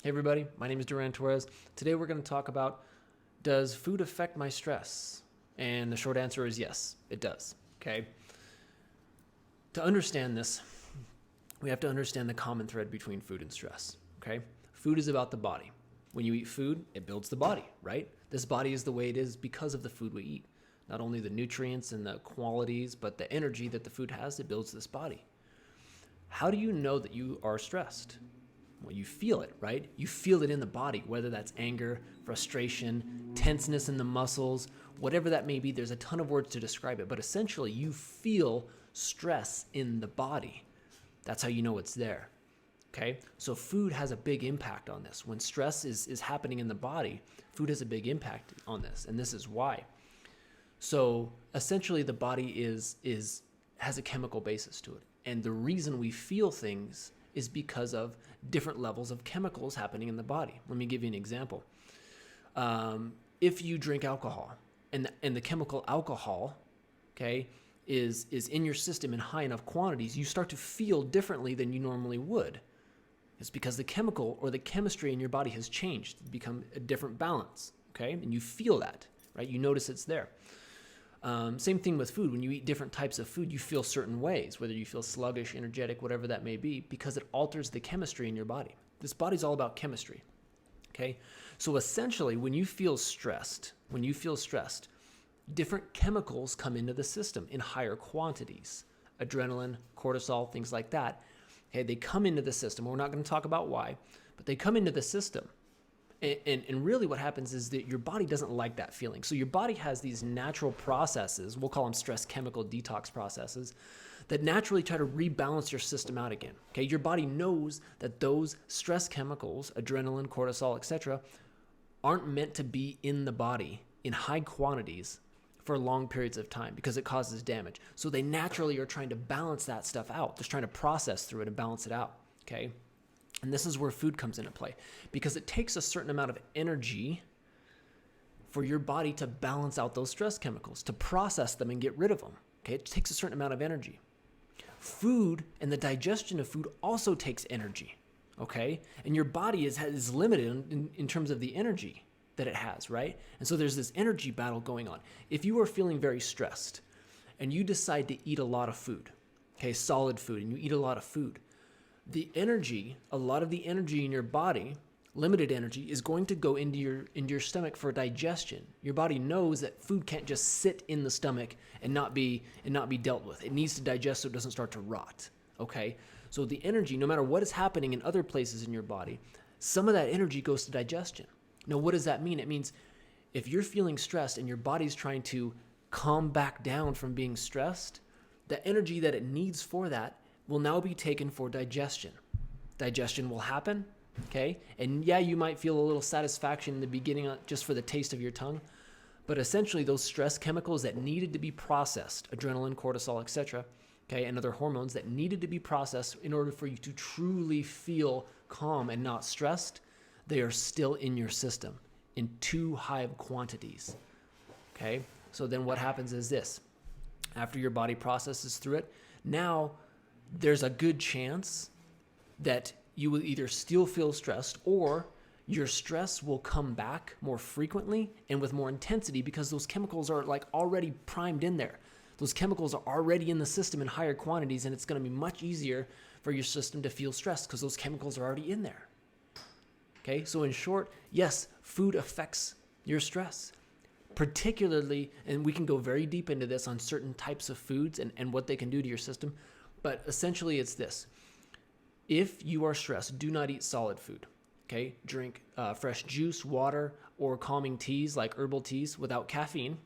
Hey everybody, my name is Duran Torres. Today we're going to talk about, does food affect my stress? And the short answer is yes, it does. Okay. To understand this, we have to understand the common thread between food and stress. Okay. Food is about the body. When you eat food, it builds the body, right? This body is the way it is because of the food we eat. Not only the nutrients and the qualities, but the energy that the food has that builds this body. How do you know that you are stressed? Well, you feel it, right? You feel it in the body, whether that's anger, frustration, tenseness in the muscles, whatever that may be. There's a ton of words to describe it, but essentially you feel stress in the body. That's how you know it's there, okay? So food has a big impact on this. When stress is happening in the body, food has a big impact on this, and this is why. So essentially the body has a chemical basis to it, and the reason we feel things is because of different levels of chemicals happening in the body. Let me give you an example. If you drink alcohol and the chemical alcohol, okay, is in your system in high enough quantities, you start to feel differently than you normally would. It's because the chemical or the chemistry in your body has changed, become a different balance, okay? And you feel that, right? You notice it's there. Same thing with food. When you eat different types of food, you feel certain ways, whether you feel sluggish, energetic, whatever that may be, because it alters the chemistry in your body. This body's all about chemistry, okay? So essentially, when you feel stressed, different chemicals come into the system in higher quantities. Adrenaline, cortisol, things like that. Okay, they come into the system. We're not going to talk about why, but they come into the system. And really what happens is that your body doesn't like that feeling. So your body has these natural processes, we'll call them stress chemical detox processes, that naturally try to rebalance your system out again. Okay, your body knows that those stress chemicals, adrenaline, cortisol, etc., aren't meant to be in the body in high quantities for long periods of time because it causes damage. So they naturally are trying to balance that stuff out. They're trying to process through it and balance it out. Okay. And this is where food comes into play because it takes a certain amount of energy for your body to balance out those stress chemicals, to process them and get rid of them. Okay, it takes a certain amount of energy. Food and the digestion of food also takes energy. Okay, and your body is limited in terms of the energy that it has, right? And so there's this energy battle going on. If you are feeling very stressed and you decide to eat a lot of food, okay, solid food, and you eat a lot of food, a lot of the energy in your body, limited energy, is going to go into your stomach for digestion. Your body knows that food can't just sit in the stomach and not be dealt with. It needs to digest so it doesn't start to rot. Okay? So the energy, no matter what is happening in other places in your body, some of that energy goes to digestion. Now, what does that mean? It means if you're feeling stressed and your body's trying to calm back down from being stressed, the energy that it needs for that will now be taken for digestion. Digestion will happen, okay? And yeah, you might feel a little satisfaction in the beginning just for the taste of your tongue, but essentially those stress chemicals that needed to be processed, adrenaline, cortisol, etc., okay, and other hormones that needed to be processed in order for you to truly feel calm and not stressed, they are still in your system in too high of quantities, okay? So then what happens is this. After your body processes through it, now there's a good chance that you will either still feel stressed or your stress will come back more frequently and with more intensity because those chemicals are like already primed in there. Those chemicals are already in the system in higher quantities, and it's going to be much easier for your system to feel stressed because those chemicals are already in there. Okay, so in short, yes, food affects your stress. Particularly, and we can go very deep into this on certain types of foods and what they can do to your system, but essentially it's this. If you are stressed, do not eat solid food. Okay, drink fresh juice, water, or calming teas like herbal teas without caffeine.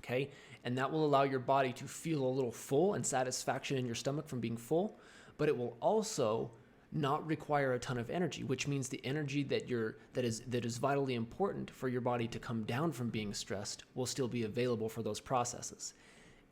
Okay, and that will allow your body to feel a little full and satisfaction in your stomach from being full, but it will also not require a ton of energy, which means the energy that is vitally important for your body to come down from being stressed will still be available for those processes.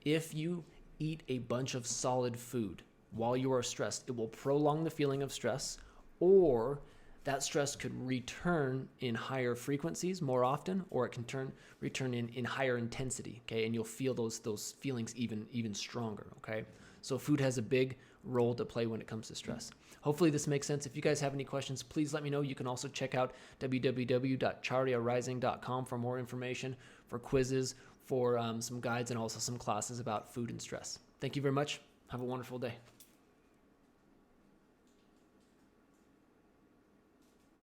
If you eat a bunch of solid food while you are stressed, it will prolong the feeling of stress, or that stress could return in higher frequencies more often, or it can return in higher intensity, okay? And you'll feel those feelings even stronger, okay? So food has a big role to play when it comes to stress. Hopefully this makes sense. If you guys have any questions, please let me know. You can also check out www.charyarising.com for more information, for quizzes, for some guides, and also some classes about food and stress. Thank you very much. Have a wonderful day.